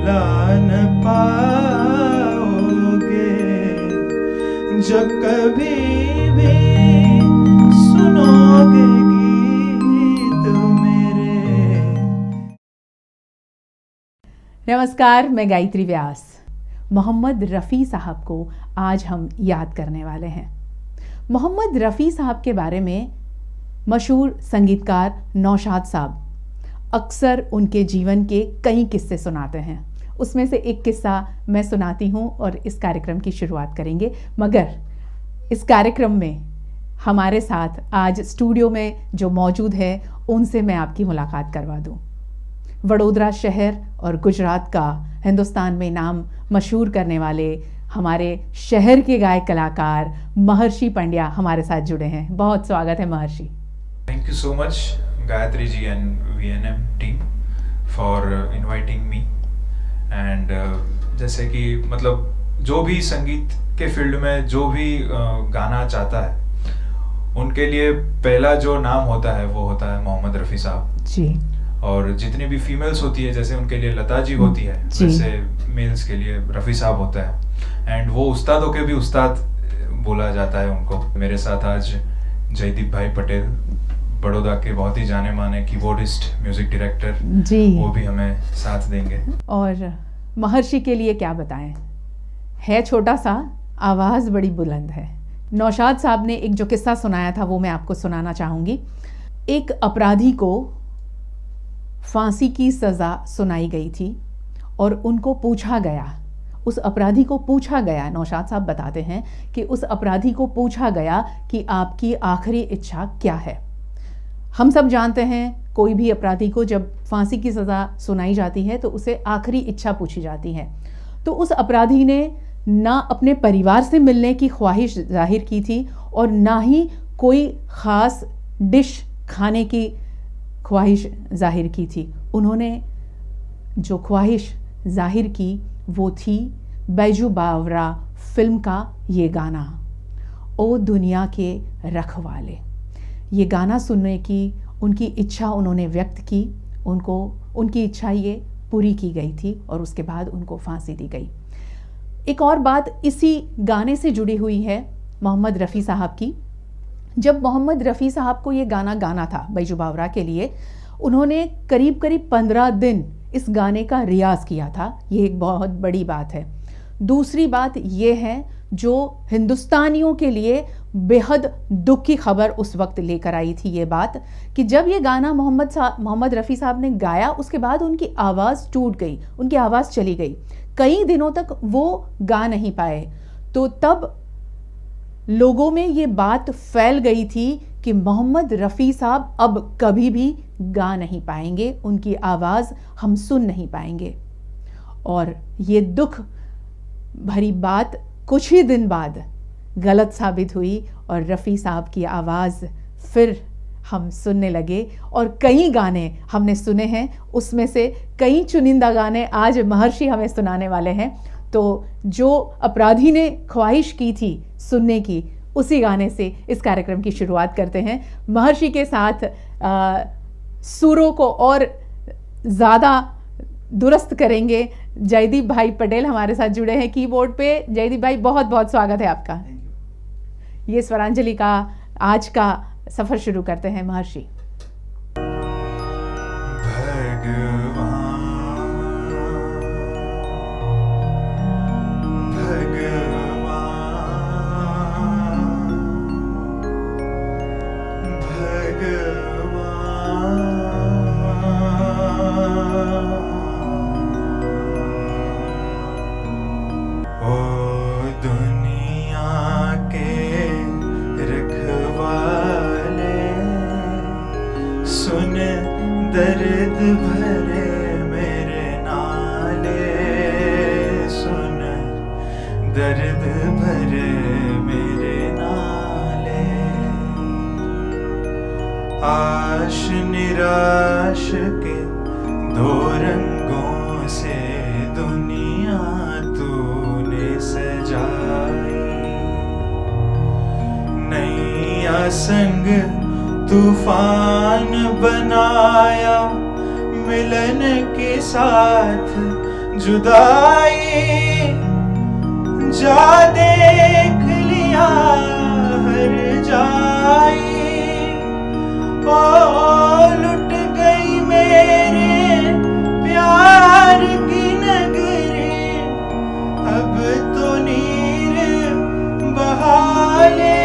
भुला न पाओगे जब कभी भी सुनोगे गीत मेरे। नमस्कार, मैं गायत्री व्यास। मोहम्मद रफ़ी साहब को आज हम याद करने वाले हैं। मोहम्मद रफ़ी साहब के बारे में मशहूर संगीतकार नौशाद साहब अक्सर उनके जीवन के कई किस्से सुनाते हैं। उसमें से एक किस्सा मैं सुनाती हूँ और इस कार्यक्रम की शुरुआत करेंगे। मगर इस कार्यक्रम में हमारे साथ आज स्टूडियो में जो मौजूद है उनसे मैं आपकी मुलाकात करवा दूँ। वडोदरा शहर और गुजरात का हिंदुस्तान में नाम मशहूर करने वाले हमारे शहर के गायक कलाकार महर्षि पंड्या हमारे साथ जुड़े हैं। बहुत स्वागत है महर्षि। Thank you so much, Gayatri ji and VNM team for inviting me. And जैसे कि मतलब जो भी संगीत के फील्ड में जो भी गाना चाहता है उनके लिए पहला जो नाम होता है वो होता है मोहम्मद रफ़ी साहब जी। और जितनी भी फीमेल्स होती है जैसे उनके लिए लता जी होती है वैसे मेल्स के लिए रफ़ी साहब होता है। एंड वो उस्तादों के भी उस्ताद बोला जाता है उनको। मेरे साथ आज जयदीप भाई पटेल, बड़ौदा के बहुत ही जाने माने कीबोर्डिस्ट, म्यूजिक डायरेक्टर जी, वो भी हमें साथ देंगे। और महर्षि के लिए क्या बताएं, है छोटा सा, आवाज़ बड़ी बुलंद है। नौशाद साहब ने एक जो किस्सा सुनाया था वो मैं आपको सुनाना चाहूँगी। एक अपराधी को फांसी की सज़ा सुनाई गई थी और उनको पूछा गया, उस अपराधी को पूछा गया, नौशाद साहब बताते हैं कि उस अपराधी को पूछा गया कि आपकी आखिरी इच्छा क्या है। हम सब जानते हैं कोई भी अपराधी को जब फांसी की सज़ा सुनाई जाती है तो उसे आखिरी इच्छा पूछी जाती है। तो उस अपराधी ने ना अपने परिवार से मिलने की ख्वाहिश जाहिर की थी और ना ही कोई ख़ास डिश खाने की ख्वाहिश जाहिर की थी। उन्होंने जो ख्वाहिश जाहिर की वो थी बैजू बावरा फिल्म का ये गाना, ओ दुनिया के रखवाले। ये गाना सुनने की उनकी इच्छा उन्होंने व्यक्त की, उनकी इच्छा ये पूरी की गई थी और उसके बाद उनको फांसी दी गई। एक और बात इसी गाने से जुड़ी हुई है मोहम्मद रफ़ी साहब की। जब मोहम्मद रफ़ी साहब को ये गाना गाना था बैजू बावरा के लिए, उन्होंने करीब 15 दिन इस गाने का रियाज़ किया था। ये एक बहुत बड़ी बात है। दूसरी बात ये है जो हिंदुस्तानियों के लिए बेहद दुख की खबर उस वक्त लेकर आई थी ये बात कि जब ये गाना मोहम्मद रफ़ी साहब ने गाया उसके बाद उनकी आवाज़ टूट गई, उनकी आवाज़ चली गई, कई दिनों तक वो गा नहीं पाए। तो तब लोगों में ये बात फैल गई थी कि मोहम्मद रफ़ी साहब अब कभी भी गा नहीं पाएंगे, उनकी आवाज़ हम सुन नहीं पाएंगे। और ये दुख भरी बात कुछ ही दिन बाद गलत साबित हुई और रफ़ी साहब की आवाज़ फिर हम सुनने लगे और कई गाने हमने सुने हैं। उसमें से कई चुनिंदा गाने आज महर्षि हमें सुनाने वाले हैं। तो जो अपराधी ने ख्वाहिश की थी सुनने की, उसी गाने से इस कार्यक्रम की शुरुआत करते हैं। महर्षि के साथ सुरों को और ज़्यादा दुरुस्त करेंगे जयदीप भाई पटेल हमारे साथ जुड़े हैं कीबोर्ड पे। जयदीप भाई बहुत बहुत स्वागत है आपका। ये स्वरांजलि का आज का सफ़र शुरू करते हैं महर्षि। दर्द भरे मेरे नाले, सुन दर्द भरे मेरे नाले। आश निराश के दो रंगों से दुनिया तूने सजाई, नैया संग तूफान बनाया, मिलन के साथ जुदाई जा देख लिया हर जाई, ओ लुट गई मेरे प्यार की नगरी, अब तो नीर बहा ले,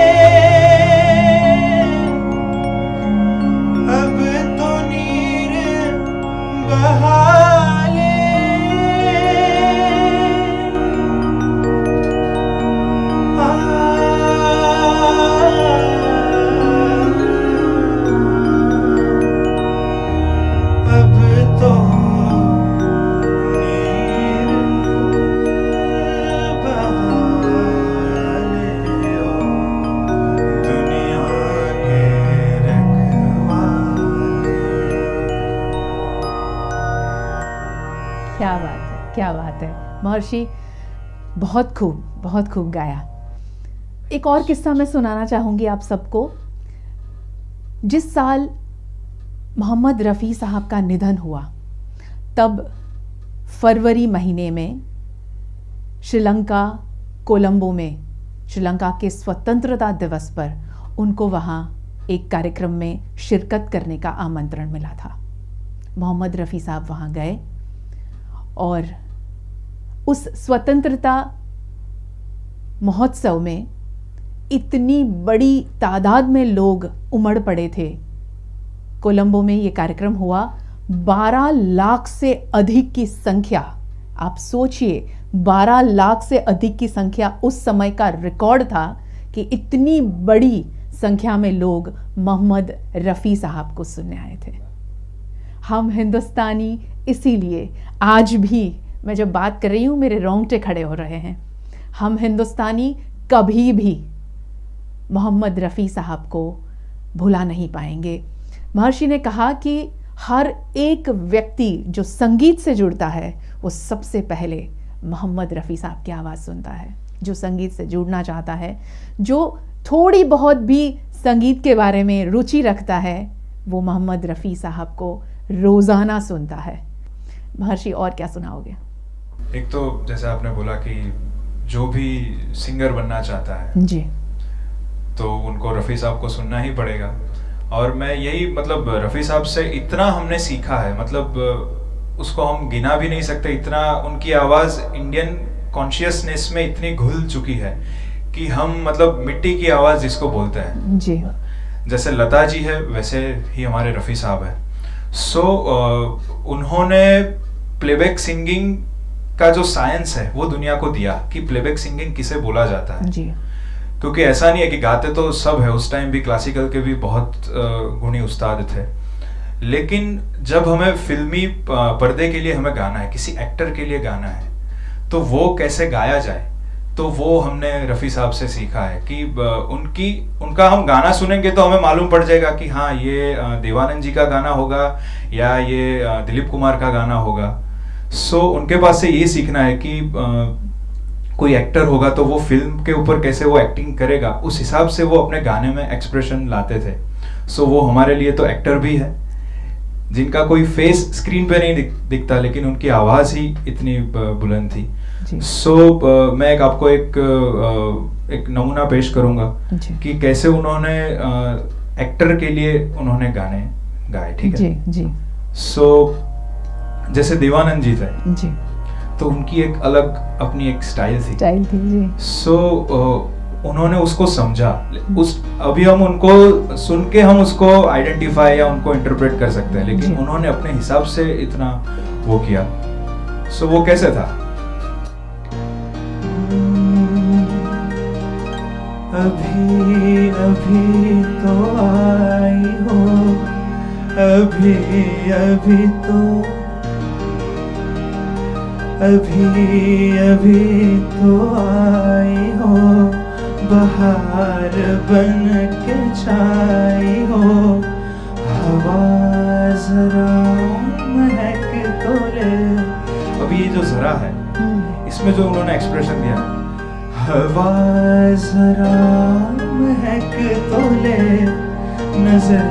अब तो नीर बहा ले। अब तो नीर बहा ले, ओ दुनिया के रखवाले। क्या बात है, क्या बात है महर्षि, बहुत खूब गाया। एक और किस्सा मैं सुनाना चाहूँगी आप सबको। जिस साल मोहम्मद रफ़ी साहब का निधन हुआ, तब फरवरी महीने में श्रीलंका कोलंबो में श्रीलंका के स्वतंत्रता दिवस पर उनको वहाँ एक कार्यक्रम में शिरकत करने का आमंत्रण मिला था। मोहम्मद रफ़ी साहब वहाँ गए और उस स्वतंत्रता महोत्सव में इतनी बड़ी तादाद में लोग उमड़ पड़े थे। कोलंबो में ये कार्यक्रम हुआ, 12 लाख से अधिक की संख्या, आप सोचिए 12 लाख से अधिक की संख्या उस समय का रिकॉर्ड था कि इतनी बड़ी संख्या में लोग मोहम्मद रफ़ी साहब को सुनने आए थे। हम हिंदुस्तानी, इसीलिए आज भी मैं जब बात कर रही हूँ मेरे रोंगटे खड़े हो रहे हैं। हम हिंदुस्तानी कभी भी मोहम्मद रफ़ी साहब को भुला नहीं पाएंगे। महर्षि ने कहा कि हर एक व्यक्ति जो संगीत से जुड़ता है वो सबसे पहले मोहम्मद रफ़ी साहब की आवाज़ सुनता है। जो संगीत से जुड़ना चाहता है, जो थोड़ी बहुत भी संगीत के बारे में रुचि रखता है, वो मोहम्मद रफ़ी साहब को रोज़ाना सुनता है। महर्षि और क्या सुनाओगे? एक तो जैसे आपने बोला कि जो भी सिंगर बनना चाहता है जी, तो उनको रफ़ी साहब को सुनना ही पड़ेगा। और मैं यही मतलब रफ़ी साहब से इतना हमने सीखा है, मतलब उसको हम गिना भी नहीं सकते, इतना उनकी आवाज़ इंडियन कॉन्शियसनेस में इतनी घुल चुकी है कि हम मतलब मिट्टी की आवाज़ जिसको बोलते हैं जी, जैसे लता जी है वैसे ही हमारे रफ़ी साहब है। सो उन्होंने प्लेबैक सिंगिंग का जो साइंस है वो दुनिया को दिया कि प्लेबैक सिंगिंग किसे बोला जाता है जी, क्योंकि ऐसा नहीं है कि गाते तो सब है, उस टाइम भी क्लासिकल के भी बहुत गुणी उस्ताद थे, लेकिन जब हमें फिल्मी पर्दे के लिए हमें गाना है, किसी एक्टर के लिए गाना है, तो वो कैसे गाया जाए, तो वो हमने रफ़ी साहब से सीखा है कि उनका हम गाना सुनेंगे तो हमें मालूम पड़ जाएगा कि हाँ ये देवानंद जी का गाना होगा या ये दिलीप कुमार का गाना होगा। सो उनके पास से ये सीखना है कि कोई एक्टर होगा तो वो फिल्म के ऊपर कैसे वो एक्टिंग करेगा, उस हिसाब से वो अपने गाने में एक्सप्रेशन लाते थे। सो वो हमारे लिए तो एक्टर भी है जिनका कोई फेस स्क्रीन पे नहीं दिखता, लेकिन उनकी आवाज़ ही इतनी बुलंद थी। सो मैं आपको एक नमूना पेश करूंगा कि कैसे उन्होंने एक्टर के लिए उन्होंने गाने गाए, ठीक है जी। सो जैसे देवानंद जी थे जी, तो उनकी एक अलग अपनी एक स्टाइल थी जी। सो उन्होंने उसको समझा, अभी हम उनको सुन के हम उसको आइडेंटिफाई या उनको इंटरप्रेट कर सकते हैं, लेकिन उन्होंने अपने हिसाब से इतना वो किया। सो वो कैसे था? अभी अभी तो आई हो, अभी अभी तो, अभी अभी तो आई हो, बहार बन के छाई हो, हवा जरा महक तो ले। अब ये जो जरा है इसमें जो उन्होंने एक्सप्रेशन दिया है, हवा जरा महक तो ले, नजर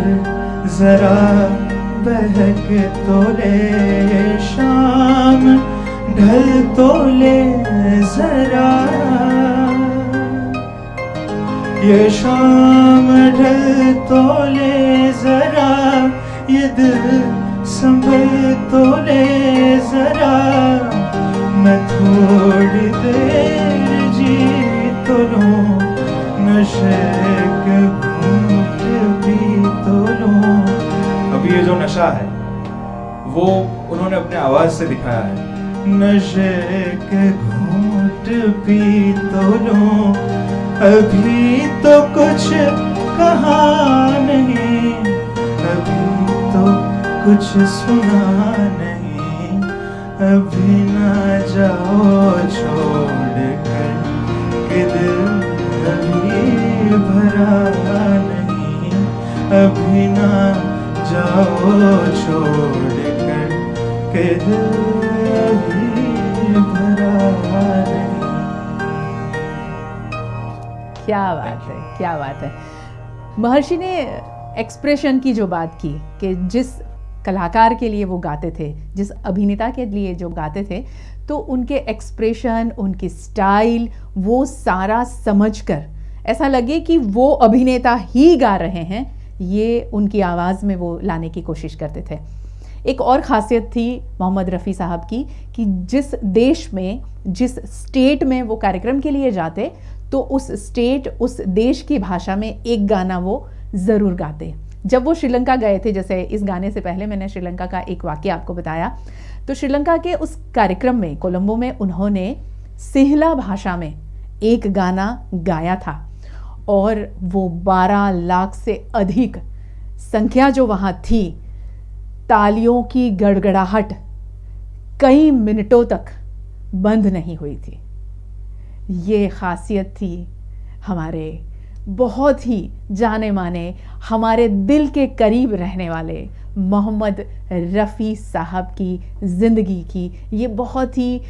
जरा बहक तो ले, शाम ढल तो ले जरा, ये शाम ढल तो ले जरा, ये दिल संभल तो ले जरा, मैं थोड़ी देर जी तो लूं, नशे के घूंट भी तो लूं। अभी ये जो नशा है वो उन्होंने अपने आवाज से दिखाया है। नशे के घूंट भी तो लूं, अभी तो कुछ कहा नहीं, अभी तो कुछ सुना नहीं, अभी ना जाओ छोड़ कर के दिल अभी भरा नहीं, अभी ना जाओ छोड़ कर के दिल अभी भरा नहीं। क्या बात है, क्या बात है। महर्षि ने एक्सप्रेशन की जो बात की कि जिस कलाकार के लिए वो गाते थे, जिस अभिनेता के लिए जो गाते थे, तो उनके एक्सप्रेशन, उनकी स्टाइल, वो सारा समझकर ऐसा लगे कि वो अभिनेता ही गा रहे हैं, ये उनकी आवाज़ में वो लाने की कोशिश करते थे। एक और ख़ासियत थी मोहम्मद रफ़ी साहब की कि जिस देश में, जिस स्टेट में वो कार्यक्रम के लिए जाते, तो उस स्टेट, उस देश की भाषा में एक गाना वो ज़रूर गाते। जब वो श्रीलंका गए थे, जैसे इस गाने से पहले मैंने श्रीलंका का एक वाक़या आपको बताया, तो श्रीलंका के उस कार्यक्रम में, कोलंबो में, उन्होंने सिंहला भाषा में एक गाना गाया था और वो 12 लाख से अधिक संख्या जो वहाँ थी, तालियों की गड़गड़ाहट कई मिनटों तक बंद नहीं हुई थी। ये ख़ासियत थी हमारे बहुत ही जाने माने, हमारे दिल के करीब रहने वाले मोहम्मद रफ़ी साहब की ज़िंदगी की। ये बहुत ही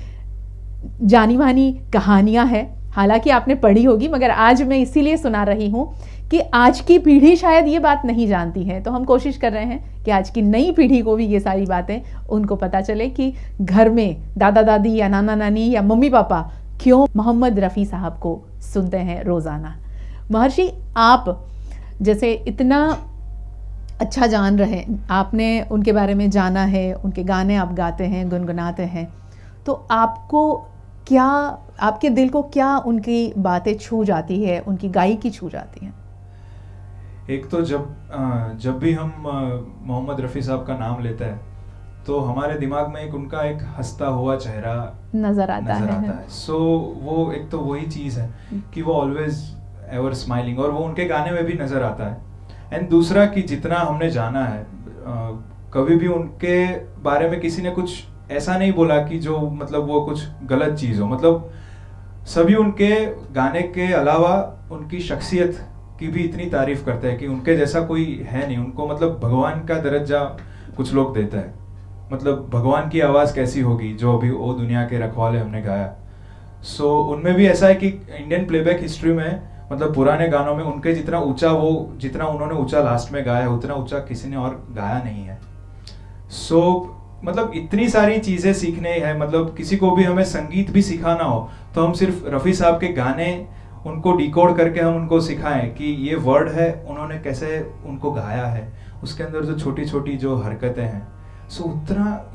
जानी मानी कहानियाँ हैं, हालांकि आपने पढ़ी होगी, मगर आज मैं इसीलिए सुना रही हूँ कि आज की पीढ़ी शायद ये बात नहीं जानती है। तो हम कोशिश कर रहे हैं कि आज की नई पीढ़ी को भी ये सारी बातें उनको पता चले कि घर में दादा दादी या नाना नानी या मम्मी पापा क्यों मोहम्मद रफ़ी साहब को सुनते हैं रोज़ाना। महर्षि, आप जैसे इतना अच्छा जान रहे हैं, आपने उनके बारे में जाना है, उनके गाने आप गाते हैं, गुनगुनाते हैं, तो आपको क्या, आपके दिल को क्या उनकी बातें छू जाती है, उनकी गायकी छू जाती है? एक तो जब भी हम मोहम्मद रफ़ी साहब का नाम लेते हैं तो हमारे दिमाग में एक उनका एक हंसता हुआ चेहरा नजर आता है। सो वो एक तो वही चीज़ है कि वो ऑलवेज एवर स्माइलिंग, और वो उनके गाने में भी नज़र आता है। एंड दूसरा कि जितना हमने जाना है, कभी भी उनके बारे में किसी ने कुछ ऐसा नहीं बोला कि जो मतलब वो कुछ गलत चीज़ हो। मतलब सभी उनके गाने के अलावा उनकी शख्सियत की भी इतनी तारीफ करते हैं कि उनके जैसा कोई है नहीं। उनको मतलब भगवान का दर्जा कुछ लोग देता है। मतलब भगवान की आवाज़ कैसी होगी जो अभी ओ दुनिया के रखवाले हमने गाया। सो उनमें भी ऐसा है कि इंडियन प्लेबैक हिस्ट्री में मतलब पुराने गानों में उनके जितना ऊंचा, वो जितना उन्होंने ऊंचा लास्ट में गाया, उतना ऊंचा किसी ने और गाया नहीं है। सो मतलब इतनी सारी चीज़ें सीखने हैं। मतलब किसी को भी हमें संगीत भी सिखाना हो तो हम सिर्फ रफ़ी साहब के गाने उनको डिकोड करके हम उनको सिखाएं कि ये वर्ड है, उन्होंने कैसे उनको गाया है, उसके अंदर जो छोटी छोटी जो हरकतें हैं। सो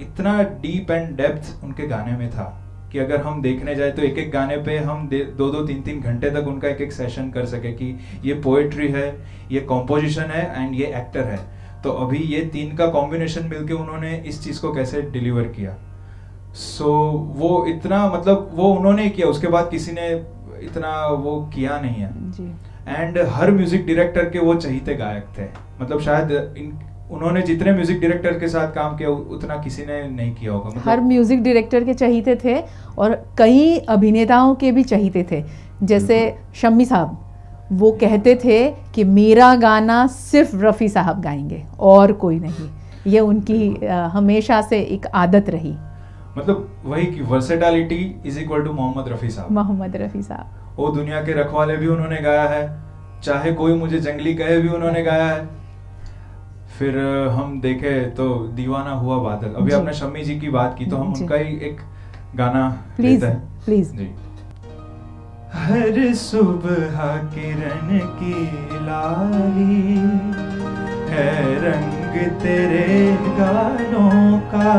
इतना डीप एंड डेप्थ उनके गाने में था कि अगर हम देखने जाए तो एक एक गाने पे हम 2-2, 3-3 घंटे तक उनका एक एक सेशन कर सके कि ये पोएट्री है, ये कॉम्पोजिशन है एंड ये एक्टर है। तो अभी ये 3 का कॉम्बिनेशन मिलके उन्होंने इस चीज़ को कैसे डिलीवर किया। सो वो इतना मतलब वो उन्होंने किया, उसके बाद किसी ने इतना वो किया नहीं है जी। एंड हर म्यूजिक डायरेक्टर के वो चहीते गायक थे। मतलब शायद उन्होंने जितने म्यूजिक डायरेक्टर के साथ काम किया उतना किसी ने नहीं किया होगा। मतलब हर म्यूजिक डायरेक्टर के चहीते थे और कई अभिनेताओं के भी चहीते थे। जैसे शम्मी साहब, वो कहते थे कि मेरा गाना सिर्फ रफ़ी साहब गाएंगे और कोई नहीं। ये उनकी हमेशा से एक आदत रही। मतलब वही कि versatility is equal to Mohammed Rafi sahab. Mohammed Rafi साहब, ओ दुनिया के रखवाले भी उन्होंने गाया है, चाहे कोई मुझे जंगली कहे भी उन्होंने गाया है। फिर हम देखे तो दीवाना हुआ बादल, अभी आपने शम्मी जी की बात की तो हम उनका ही एक गाना प्लीज लेते हैं प्लीज। जी। हर सुबह किरण की लाली है रंग तेरे गालों का,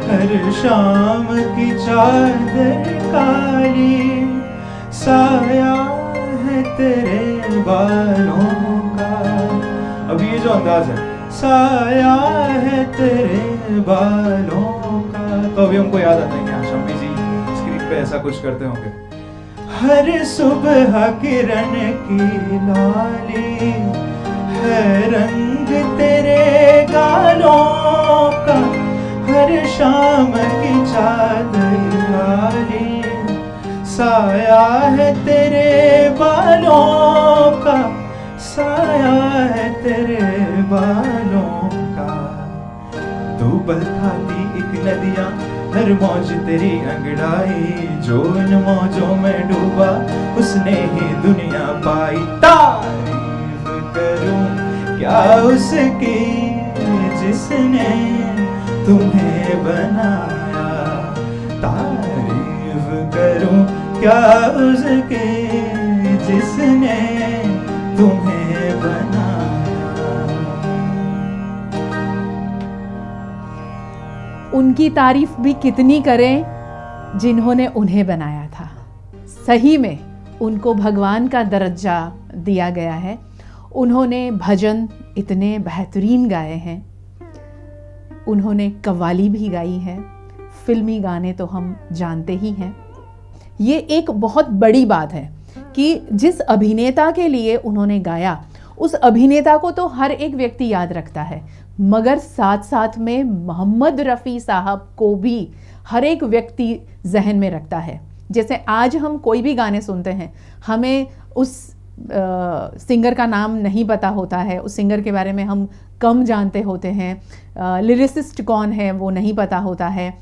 हर शाम की चादर काली साया है तेरे बालों का। अभी ये जो अंदाज है, साया है तेरे बालों का, तो अभी हमको याद आता है कि हाँ शम्मी जी स्क्रीन पे ऐसा कुछ करते होंगे। हर सुबह किरण की लाली है रंग तेरे गालों का, हर शाम की चादर काली साया है तेरे बालों का, साया है तेरे बालों का। तू बहती एक नदियाँ हर मौज तेरी अंगड़ाई, जो इन मौजों में डूबा उसने ही दुनिया पाई। तारीफ करूं क्या उसकी जिसने तुम्हें बनाया, तारीफ करूं क्या उसकी जिसने तुम्हें बनाया। उनकी तारीफ भी कितनी करें जिन्होंने उन्हें बनाया था। सही में उनको भगवान का दर्जा दिया गया है। उन्होंने भजन इतने बेहतरीन गाए हैं, उन्होंने कव्वाली भी गाई है, फिल्मी गाने तो हम जानते ही हैं। ये एक बहुत बड़ी बात है कि जिस अभिनेता के लिए उन्होंने गाया उस अभिनेता को तो हर एक व्यक्ति याद रखता है, मगर साथ साथ में मोहम्मद रफ़ी साहब को भी हर एक व्यक्ति जहन में रखता है। जैसे आज हम कोई भी गाने सुनते हैं, हमें उस सिंगर का नाम नहीं पता होता है, उस सिंगर के बारे में हम कम जानते होते हैं, लिरिसिस्ट कौन है वो नहीं पता होता है,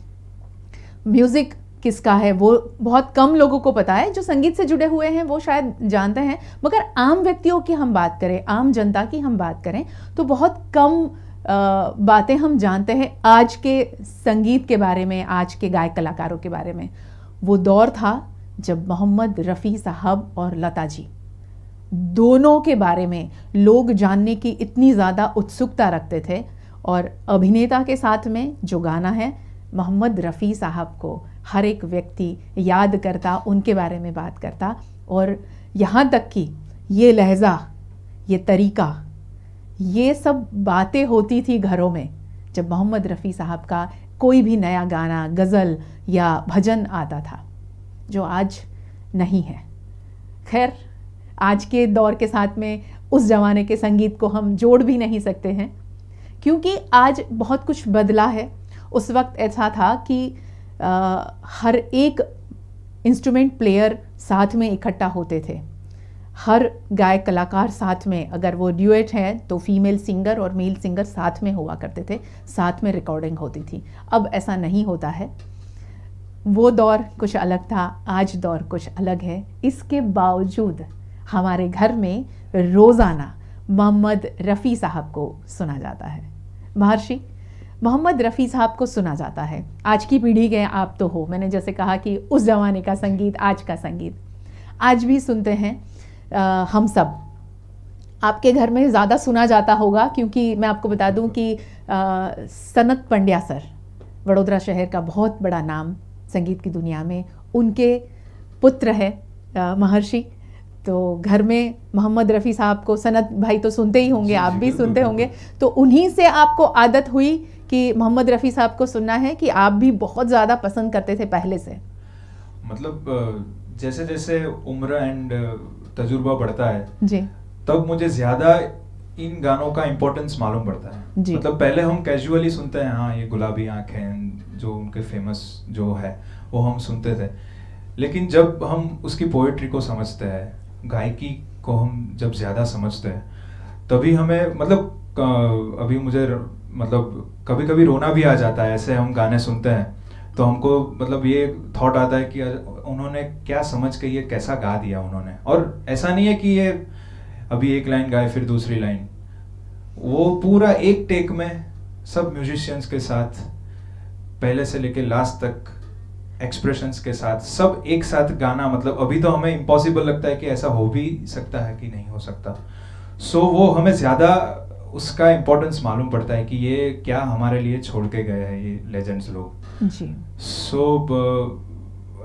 म्यूज़िक किसका है वो बहुत कम लोगों को पता है। जो संगीत से जुड़े हुए हैं वो शायद जानते हैं, मगर आम व्यक्तियों की हम बात करें, आम जनता की हम बात करें तो बहुत कम बातें हम जानते हैं आज के संगीत के बारे में, आज के गायक कलाकारों के बारे में। वो दौर था जब मोहम्मद रफ़ी साहब और लता जी दोनों के बारे में लोग जानने की इतनी ज़्यादा उत्सुकता रखते थे, और अभिनेता के साथ में जो गाना है मोहम्मद रफ़ी साहब को हर एक व्यक्ति याद करता, उनके बारे में बात करता। और यहाँ तक कि ये लहज़ा, ये तरीका, ये सब बातें होती थी घरों में जब मोहम्मद रफ़ी साहब का कोई भी नया गाना, गज़ल या भजन आता था, जो आज नहीं है। खैर, आज के दौर के साथ में उस ज़माने के संगीत को हम जोड़ भी नहीं सकते हैं, क्योंकि आज बहुत कुछ बदला है। उस वक्त ऐसा था कि हर एक इंस्ट्रूमेंट प्लेयर साथ में इकट्ठा होते थे, हर गायक कलाकार साथ में, अगर वो ड्यूएट है तो फीमेल सिंगर और मेल सिंगर साथ में हुआ करते थे, साथ में रिकॉर्डिंग होती थी। अब ऐसा नहीं होता है। वो दौर कुछ अलग था, आज दौर कुछ अलग है। इसके बावजूद हमारे घर में रोज़ाना मोहम्मद रफ़ी साहब को सुना जाता है। महर्षि, मोहम्मद रफ़ी साहब को सुना जाता है। आज की पीढ़ी के आप तो हो, मैंने जैसे कहा कि उस ज़माने का संगीत, आज का संगीत आज भी सुनते हैं हम सब। आपके घर में ज़्यादा सुना जाता होगा, क्योंकि मैं आपको बता दूं कि सनत पंड्या सर, वडोदरा शहर का बहुत बड़ा नाम संगीत की दुनिया में, उनके पुत्र है महर्षि। तो घर में मोहम्मद रफ़ी साहब को सनत भाई तो सुनते ही होंगे, आप भी सुनते होंगे, तो उन्हीं से आपको आदत हुई कि मोहम्मद रफ़ी साहब को सुनना है, कि आप भी बहुत ज़्यादा पसंद करते थे पहले से? मतलब जैसे जैसे उम्र एंड तजुर्बा बढ़ता है जी, तब मुझे ज़्यादा इन गानों का इम्पोर्टेंस मालूम पड़ता है जी। मतलब पहले हम कैजुअली सुनते हैं, हाँ ये गुलाबी आँखें जो उनके फेमस जो है वो हम सुनते थे, लेकिन जब हम उसकी पोएट्री को समझते हैं, गायकी को हम जब ज़्यादा समझते हैं, तभी हमें मतलब अभी मुझे मतलब कभी कभी रोना भी आ जाता है। ऐसे हम गाने सुनते हैं तो हमको मतलब ये थॉट आता है कि उन्होंने क्या समझ के ये कैसा गा दिया उन्होंने। और ऐसा नहीं है कि ये अभी एक लाइन गाए फिर दूसरी लाइन, वो पूरा एक टेक में सब म्यूजिशियंस के साथ पहले से लेके लास्ट तक एक्सप्रेशंस के साथ सब एक साथ गाना, मतलब अभी तो हमें इम्पॉसिबल लगता है कि ऐसा हो भी सकता है कि नहीं हो सकता. सो वो हमें ज़्यादा उसका इम्पोर्टेंस मालूम पड़ता है कि ये क्या हमारे लिए छोड़ के गए हैं ये लेजेंड्स लोग जी. सो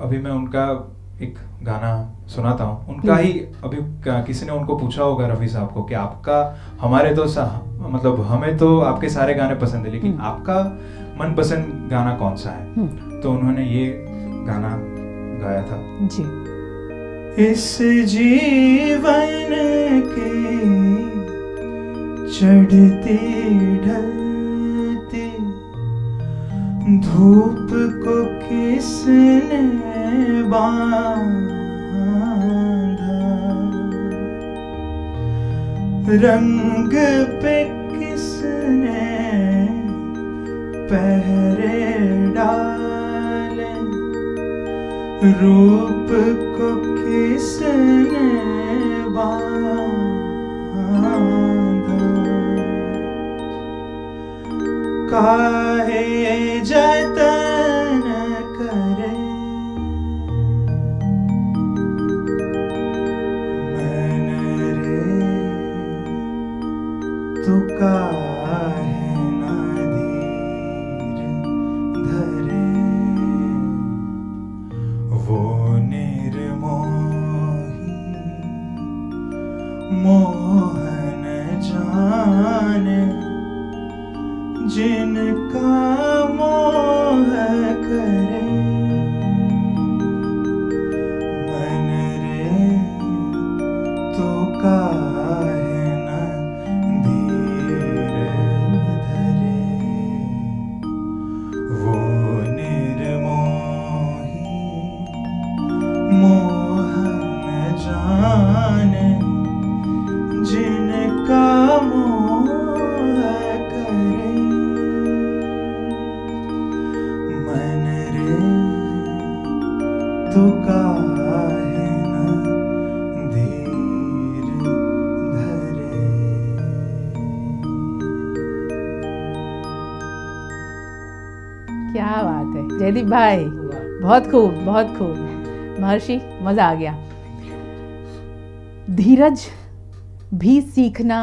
अभी मैं उनका एक गाना सुनाता हूँ उनका ही. अभी किसी ने उनको पूछा होगा रफ़ी साहब को कि आपका, हमारे तो मतलब हमें तो आपके सारे गाने पसंद है लेकिन आपका मनपसंद गाना कौन सा है, तो उन्होंने ये गाना गाया था. जी. इस जीवन के चढ़ती ढलती धूप को किसने बांधा, रंग पे किसने पहरे डाले, रूप को किसने बांधा, काहे जतन करे मन रे, तू काहे ना धीर धरे, वो निर्मोही मोहन जाने, जिनका मोह करे मन रे, तो काहे न धीर धरे, वो निर्मोही मोहन जाने, जिनका मोह करे मन रे, तो काहे न धीर धरे. क्या बात है जयदीप भाई, बहुत खूब, बहुत खूब. महर्षि, मज़ा आ गया. धीरज भी सीखना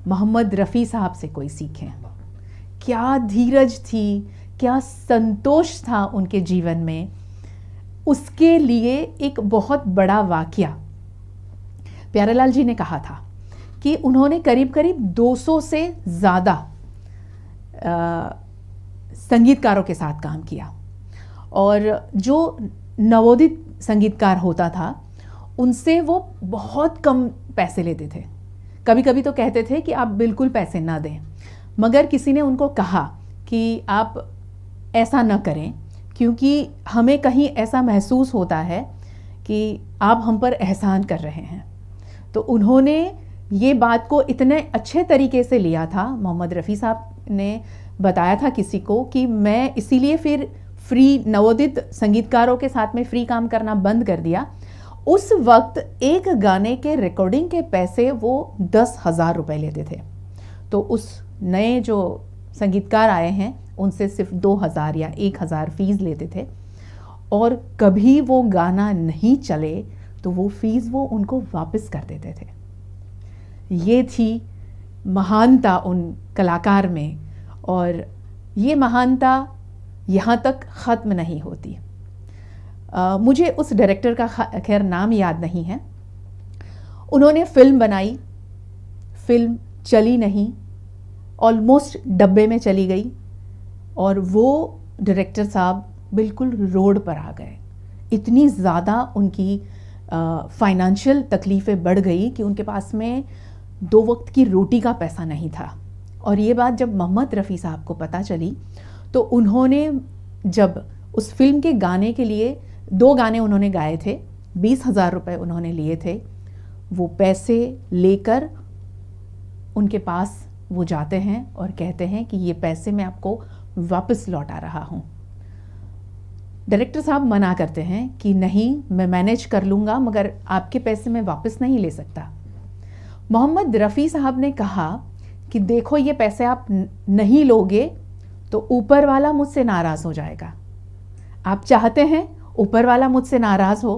मोहम्मद रफ़ी साहब से कोई सीखें. क्या धीरज थी, क्या संतोष था उनके जीवन में. उसके लिए एक बहुत बड़ा वाकया प्यारेलाल जी ने कहा था कि उन्होंने करीब करीब 200 से ज़्यादा संगीतकारों के साथ काम किया और जो नवोदित संगीतकार होता था उनसे वो बहुत कम पैसे लेते थे. कभी कभी तो कहते थे कि आप बिल्कुल पैसे ना दें, मगर किसी ने उनको कहा कि आप ऐसा न करें क्योंकि हमें कहीं ऐसा महसूस होता है कि आप हम पर एहसान कर रहे हैं. तो उन्होंने ये बात को इतने अच्छे तरीके से लिया था. मोहम्मद रफ़ी साहब ने बताया था किसी को कि मैं इसीलिए फिर फ्री नवोदित संगीतकारों के साथ में फ्री काम करना बंद कर दिया. उस वक्त एक गाने के रिकॉर्डिंग के पैसे वो 10,000 रुपये लेते थे. तो उस नए जो संगीतकार आए हैं उनसे सिर्फ 2,000 या 1,000 फीस लेते थे और कभी वो गाना नहीं चले तो वो फीस वो उनको वापस कर देते थे. ये थी महानता उन कलाकार में और ये महानता यहाँ तक ख़त्म नहीं होती. मुझे उस डायरेक्टर का खैर नाम याद नहीं है. उन्होंने फिल्म बनाई, फिल्म चली नहीं, ऑलमोस्ट डब्बे में चली गई और वो डायरेक्टर साहब बिल्कुल रोड पर आ गए. इतनी ज़्यादा उनकी फाइनेंशियल तकलीफ़ें बढ़ गई कि उनके पास में 2 वक्त की रोटी का पैसा नहीं था. और ये बात जब मोहम्मद रफ़ी साहब को पता चली तो उन्होंने जब उस फिल्म के गाने के लिए 2 गाने उन्होंने गाए थे, 20,000 रुपये उन्होंने लिए थे. वो पैसे लेकर उनके पास वो जाते हैं और कहते हैं कि ये पैसे मैं आपको वापस लौटा रहा हूँ. डायरेक्टर साहब मना करते हैं कि नहीं, मैं मैनेज कर लूँगा मगर आपके पैसे मैं वापस नहीं ले सकता. मोहम्मद रफ़ी साहब ने कहा कि देखो ये पैसे आप नहीं लोगे तो ऊपर वाला मुझसे नाराज़ हो जाएगा. आप चाहते हैं ऊपर वाला मुझसे नाराज़ हो,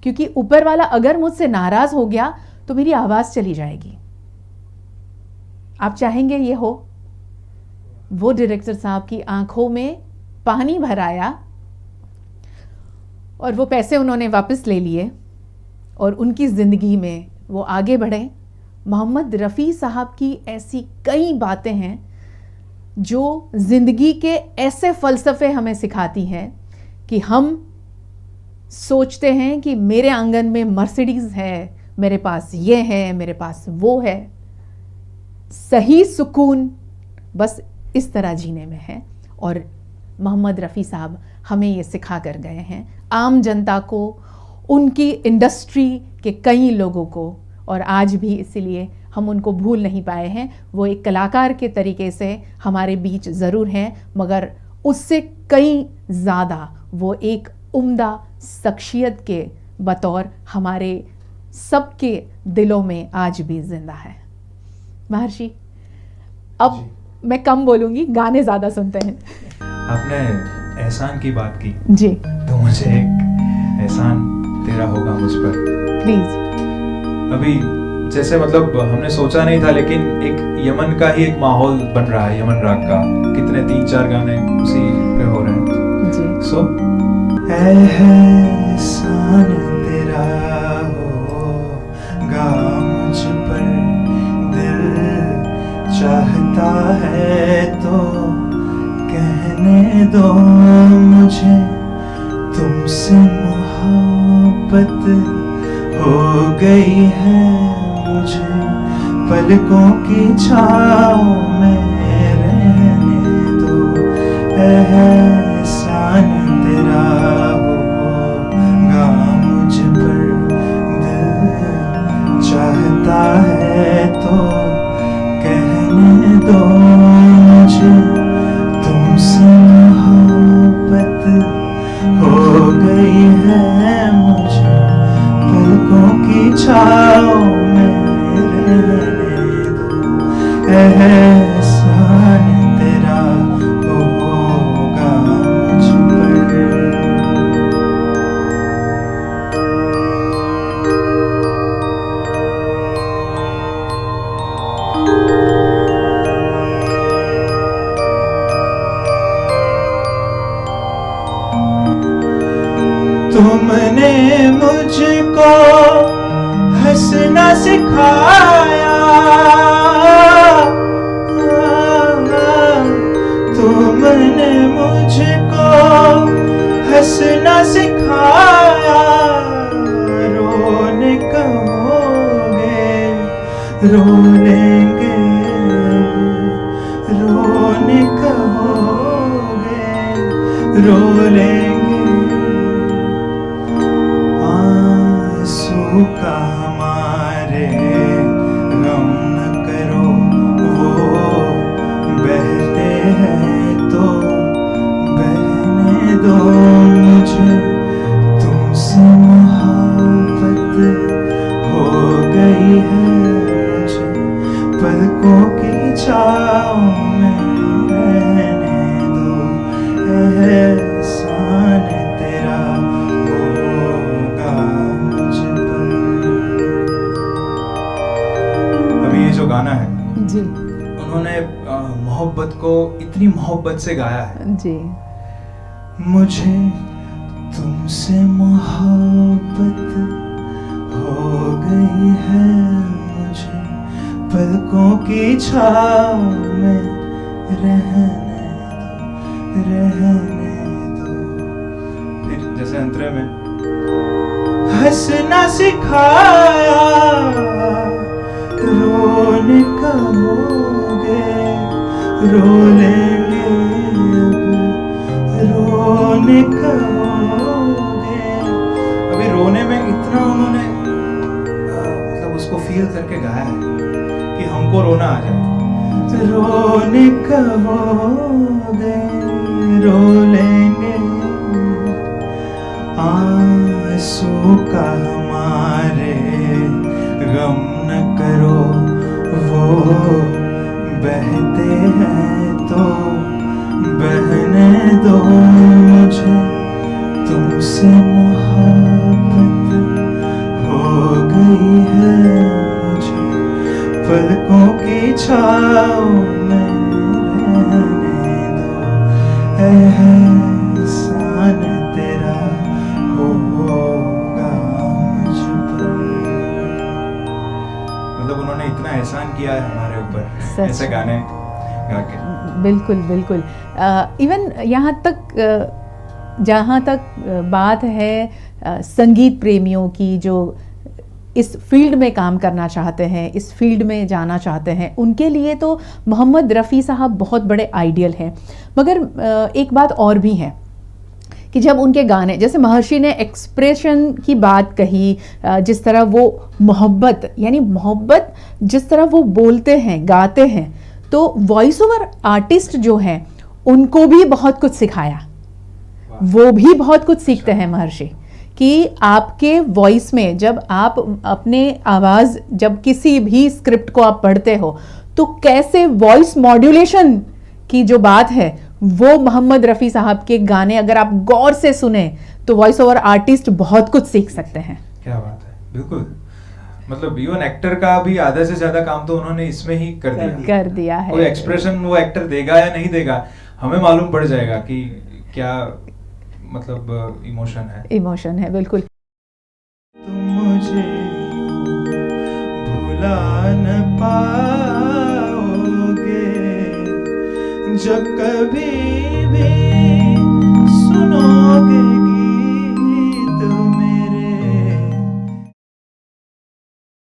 क्योंकि ऊपर वाला अगर मुझसे नाराज़ हो गया तो मेरी आवाज़ चली जाएगी। आप चाहेंगे ये हो? वो डायरेक्टर साहब की आंखों में पानी भर आया और वो पैसे उन्होंने वापस ले लिए और उनकी ज़िंदगी में वो आगे बढ़े। मोहम्मद रफ़ी साहब की ऐसी कई बातें हैं जो ज़िंदगी के ऐसे फ़लसफ़े हमें सिखाती हैं कि हम सोचते हैं कि मेरे आंगन में मर्सिडीज़ है, मेरे पास ये है, मेरे पास वो है। सही सुकून बस इस तरह जीने में है। और मोहम्मद रफ़ी साहब हमें ये सिखा कर गए हैं, आम जनता को, उनकी इंडस्ट्री के कई लोगों को, और आज भी इसीलिए हम उनको भूल नहीं पाए हैं। वो एक कलाकार के तरीके से हमारे बीच ज़रूर हैं, मगर उससे कई ज़्यादा वो एक उम्दा शख्सियत के बतौर हमारे सबके दिलों में आज भी ज़िंदा है। महर्षि, अब मैं कम बोलूँगी, गाने ज़्यादा सुनते हैं। आपने एहसान की बात की जी, तो मुझे एक एहसान तेरा होगा मुझ पर। प्लीज़। अभी जैसे मतलब हमने सोचा नहीं था, लेकिन एक यमन का ही एक माहौल बन रहा है, यमन राग का। कितने 3-4 गाने उसी पे हो रहे हैं। जी। सो एहसान तेरा होगा मुझ पर, दिल चाहता है तो कहने दो मुझे, तुमसे मोहब्बत हो गई है मुझे, पलकों की छाँव में रहने दो। एहसान तेरा होगा मुझ पर, दिल चाहता है तो कहने दो मुझे, तुमसे मोहब्बत हो गई है मुझे, पलकों की छाँव में रहने दो। एहसान तेरा होगा मुझ पर। तुमने मुझको हंसना सिखाया, तुमने मुझको हंसना सिखाया, रोने कहोगे रो लेंगे, रोने कहोगे रो लेंगे। का हमारे गम न करो, वो बहते हैं तो बहने दो मुझे, तुमसे मोहब्बत हो गई है मुझे, पलकों की छाँव में रहने दो। एहसान तेरा गाना है जी, उन्होंने मोहब्बत को इतनी मोहब्बत से गाया है। जी। मुझे तुमसे मोहब्बत हो गई है मुझे, पलकों की छाँव में रहने दो। फिर जैसे अंतरे में हंसना सिखाया, रोने कहोगे रो लेंगे, अब रोने कहोगे। अभी रोने में इतना उन्होंने मतलब उसको फील करके गाया है कि हमको रोना आ जाए। रोने कहोगे रो लेंगे, आंसू का हमारे गम न करो, वो बहते हैं तो बहने दो मुझे, छाँव में रहने दो, एहसान तेरा होगा मुझ पर। मतलब उन्होंने इतना एहसान किया है हमारे ऊपर ऐसे गाने गा के। बिल्कुल बिल्कुल। इवन यहाँ तक जहाँ तक बात है संगीत प्रेमियों की, जो इस फील्ड में काम करना चाहते हैं, इस फील्ड में जाना चाहते हैं, उनके लिए तो मोहम्मद रफ़ी साहब बहुत बड़े आइडियल हैं। मगर एक बात और भी है कि जब उनके गाने, जैसे महर्षि ने एक्सप्रेशन की बात कही, जिस तरह वो मोहब्बत, यानी मोहब्बत जिस तरह वो बोलते हैं, गाते हैं, तो वॉइस ओवर आर्टिस्ट जो हैं उनको भी बहुत कुछ सिखाया। वो भी बहुत कुछ सीखते हैं महर्षि, कि आपके वॉइस में जब आप अपने आवाज़, जब किसी भी स्क्रिप्ट को आप पढ़ते हो तो कैसे वॉइस मॉड्यूलेशन की जो बात है वो मोहम्मद रफ़ी साहब के गाने अगर आप गौर से सुने तो वॉइस ओवर आर्टिस्ट बहुत कुछ सीख सकते हैं। क्या बात है, बिल्कुल। मतलब इवन एक्टर का भी आधे से ज्यादा काम तो उन्होंने इसमें ही कर दिया है। कोई एक्सप्रेशन वो एक्टर देगा या नहीं देगा, हमें मालूम पड़ जाएगा कि क्या मतलब इमोशन है। बिल्कुल। तुम मुझे भुला न पाओगे जब कभी भी